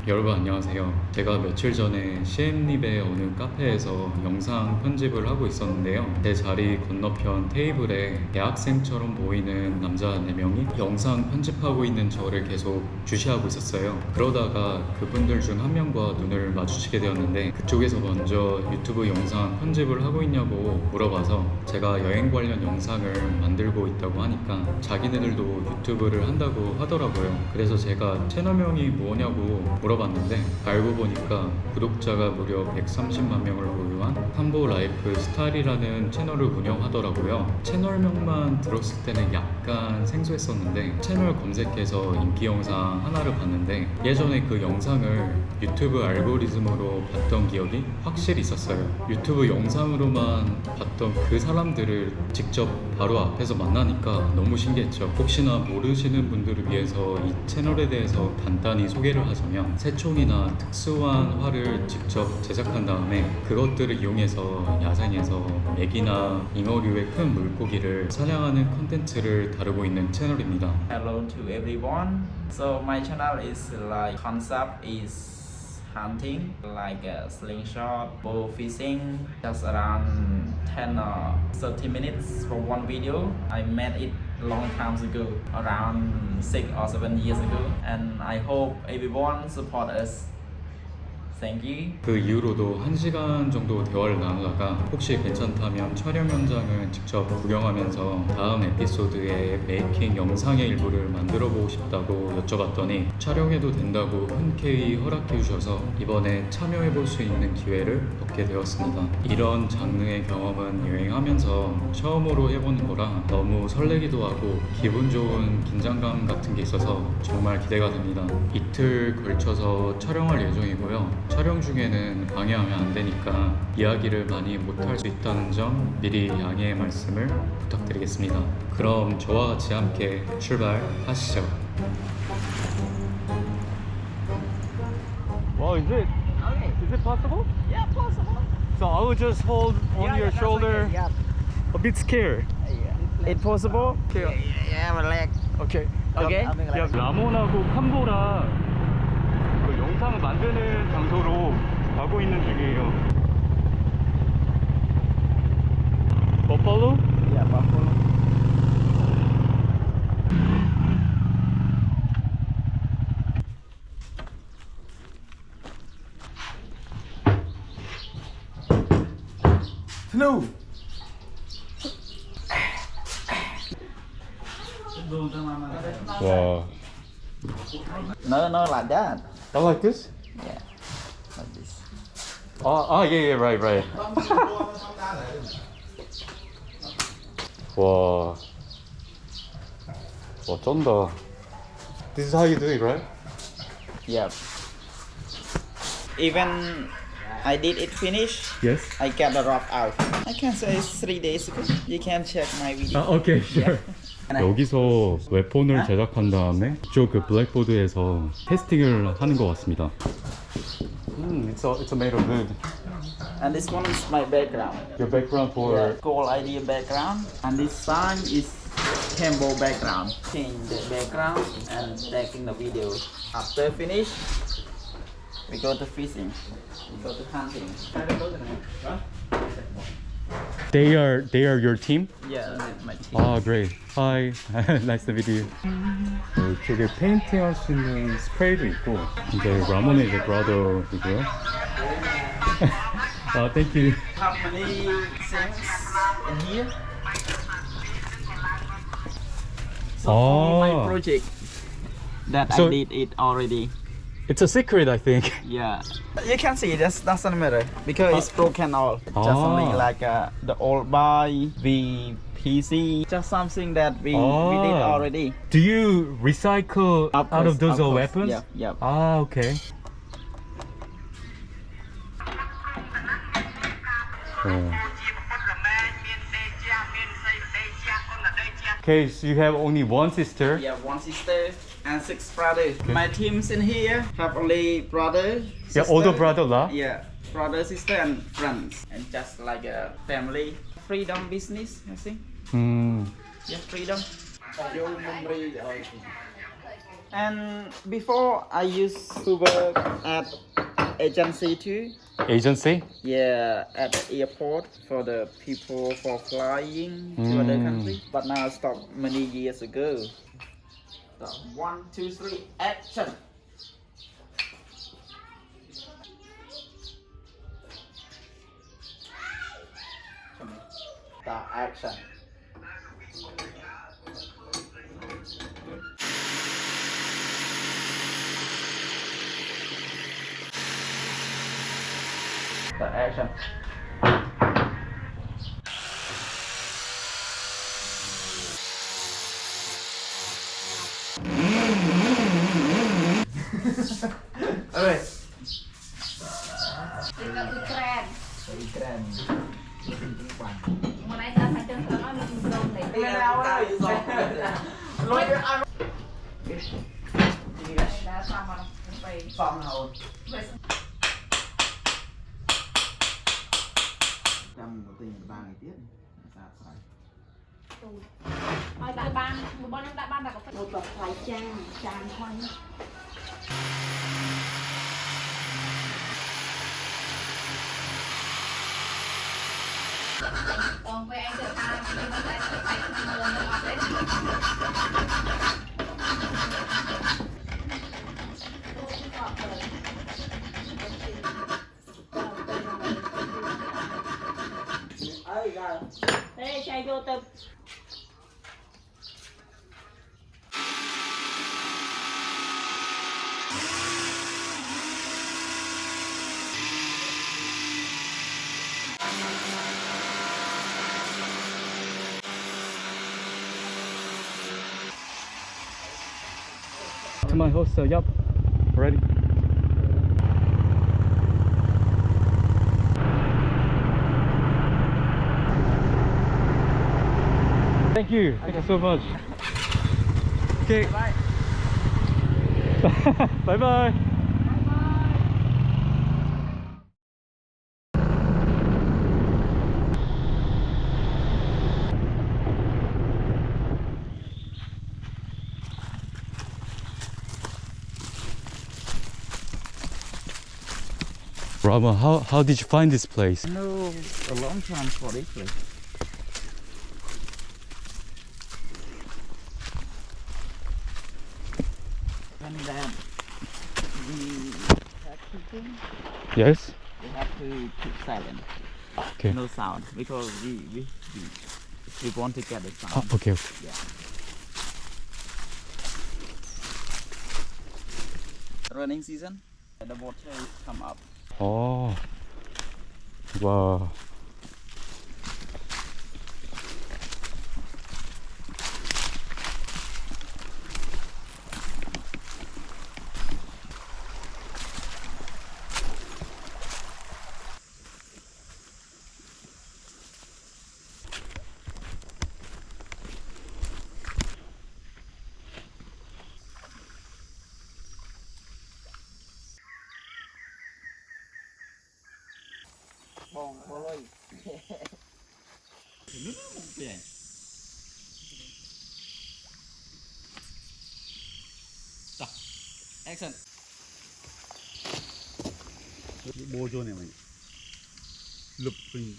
여러분 안녕하세요. 제가 며칠 전에 시엠립의 어느 카페에서 영상 편집을 하고 있었는데요. 제 자리 건너편 테이블에 대학생처럼 보이는 남자 4명이 영상 편집하고 있는 저를 계속 주시하고 있었어요. 그러다가 그분들 중 한 명과 눈을 마주치게 되었는데 그쪽에서 먼저 유튜브 영상 편집을 하고 있냐고 물어봐서 제가 여행 관련 영상을 만들고 있다고 하니까 자기네들도 유튜브를 한다고 하더라고요. 그래서 제가 채널명이 뭐냐고 물어봤는데 알고 보니까 구독자가 무려 130만 명을 보유한 탐보 라이프 스타일이라는 채널을 운영하더라고요. 채널명만 들었을 때는 약간 생소했었는데 채널 검색해서 인기 영상 하나를 봤는데 예전에 그 영상을 유튜브 알고리즘으로 봤던 기억이 확실히 있었어요. 유튜브 영상으로만 봤던 그 사람들을 직접 바로 앞에서 만나니까 너무 신기했죠. 혹시나 모르시는 분들을 위해서 이 채널에 대해서 간단히 소개를 하자면 새총이나 특수한 활을 직접 제작한 다음에 그것들을 이용해서 야생에서 메기나 잉어류의 큰 물고기를 사냥하는 콘텐츠를 다루고 있는 채널입니다. Hello to everyone. So my channel is like concept is hunting, like a slingshot, bow fishing, just around 10 or 30 minutes for one video. I made it long time ago, around 6 or 7 years ago, and I hope everyone support us. Thank you. 그 이후로도 1시간 정도 대화를 나누다가 혹시 괜찮다면 촬영 현장을 직접 구경하면서 다음 에피소드의 메이킹 영상의 일부를 만들어 보고 싶다고 여쭤봤더니 촬영해도 된다고 흔쾌히 허락해 주셔서 이번에 참여해 볼 수 있는 기회를 얻게 되었습니다. 이런 장르의 경험은 여행하면서 처음으로 해보는 거라 너무 설레기도 하고 기분 좋은 긴장감 같은 게 있어서 정말 기대가 됩니다. 이틀 걸쳐서 촬영할 예정이고요. 촬영 중에는 방해하면 안 되니까 이야기를 많이 못할 수 있다는 점 미리 양해의 말씀을 부탁드리겠습니다. 그럼 저와 같이 함께 출발하시죠. Well, is it possible? Yeah, possible. So I will just hold on Yeah, your that's shoulder. okay. Yeah. A bit scared. It possible? Okay. Yeah, my leg. Okay. Okay. 야, 라몬하고 캄보랑 그 영상을 만드는 장소로 가고 있는 중이에요. 버팔로? Yeah, buffalo. No. 와. No, like that. I like this? Yeah, like this. Yeah, right. 와. 와, 쩐다. This is how you do it, right? Yeah. Even I did it finish. Yes. I got the rock out. I can say it's 3 days ago. You can check my video. Okay, sure. 여기서 웹폰을 제작한 다음에 이쪽 그 블랙보드에서 테스팅을 하는 것 같습니다. It's made of wood. And this one is my background. Your background for Yeah, goal idea background. And this sign is Cambo background. Change the background and taking the video. After finish, we go to fishing. We go to hunting. They are your team? Yeah, that's my team. Ah, great. Hi. Nice to meet you. 이쪽에 페인팅 할 수 있는 스프레이도 있고 이제 라몬의 이제 브라더이고요. Thank you. How many things in here? So all my project that So- I did it already. It's a secret, I think. Yeah, you can see that doesn't matter because it's broken all. Just only like the old buy, the PC, just something that we did already. Do you recycle out course, of those course. weapons? Yeah. Okay. Okay, so you have only one sister. Yeah, one sister and 6 brothers. My teams in here have only brother, Yeah, sister. older brother lah. Yeah, brother, sister, and friends, and just like a family. Freedom business, I think. Yeah, freedom. And before I used to work at agency too. Agency? Yeah, at the airport for the people for flying to other country. But now I stopped many years ago. So, 1, 2, 3, action! Start action. Start action. Okay. Keren. Keren. Mau naik kelas macam sekarang ini belum naik. Dah sama sampai. Ai đại ban, một bọn em đại ban là có phải một tập phải tràn thôi. Còn với anh tự ta thì nó sẽ phải mưa nó ọt đấy. Thế chạy vô tập. To my hostel, yup. Ready. Thank you. Thank you so much. Okay. Bye. Bye bye. Rama, how did you find this place? No, a long time for this place. When that we have people, Yes? we have to keep silent. Okay. No sound because we want to get the sound. Ah, okay. Yeah. Running season, the water is come up. Oh. Wow. Bong boloi. Stop. Action. Bố cho này mày lụp mình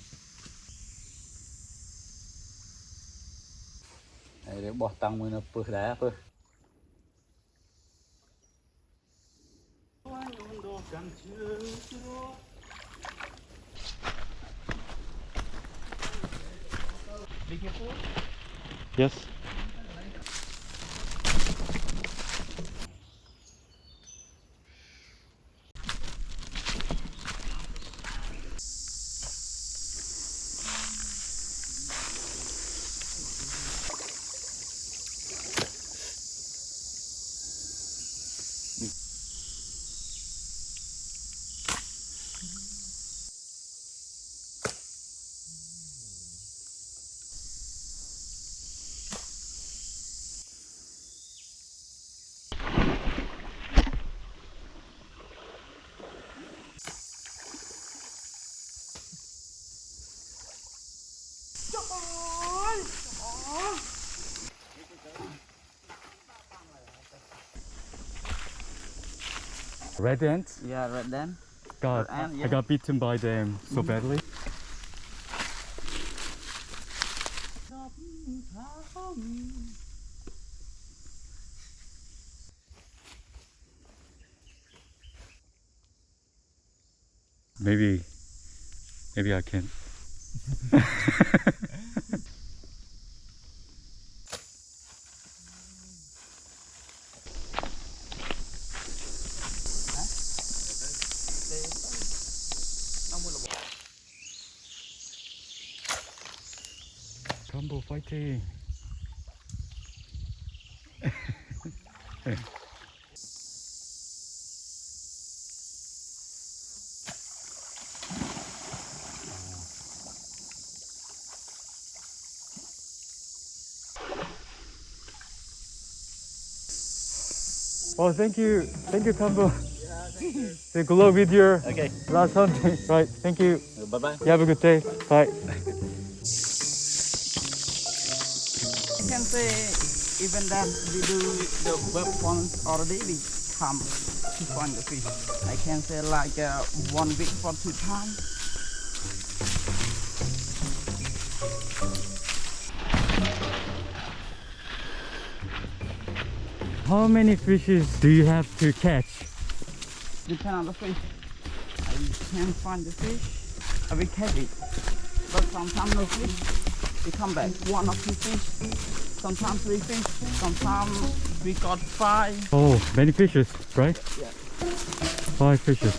Để bỏ tăng mới nó bự đá bự. Be careful. Yes. Red ants? Yeah, red then. God, Ant, I yeah. got beaten by them so badly. Maybe I can. Combo fighting. Oh, thank you, Combo. Say good luck with your last hunting. Right, thank you. Bye bye. You have a good day. Bye. You can say even that we do the web ponds already, we come to find the fish. I can say like 1 week for 2 times. How many fishes do you have to catch? Depend on the fish. I can find the fish, I will catch it. But sometimes no fish, we come back 1 or 2 fish. Sometimes 3 fish, sometimes we got 5. Oh, many fishes, right? Yeah. 5 fishes.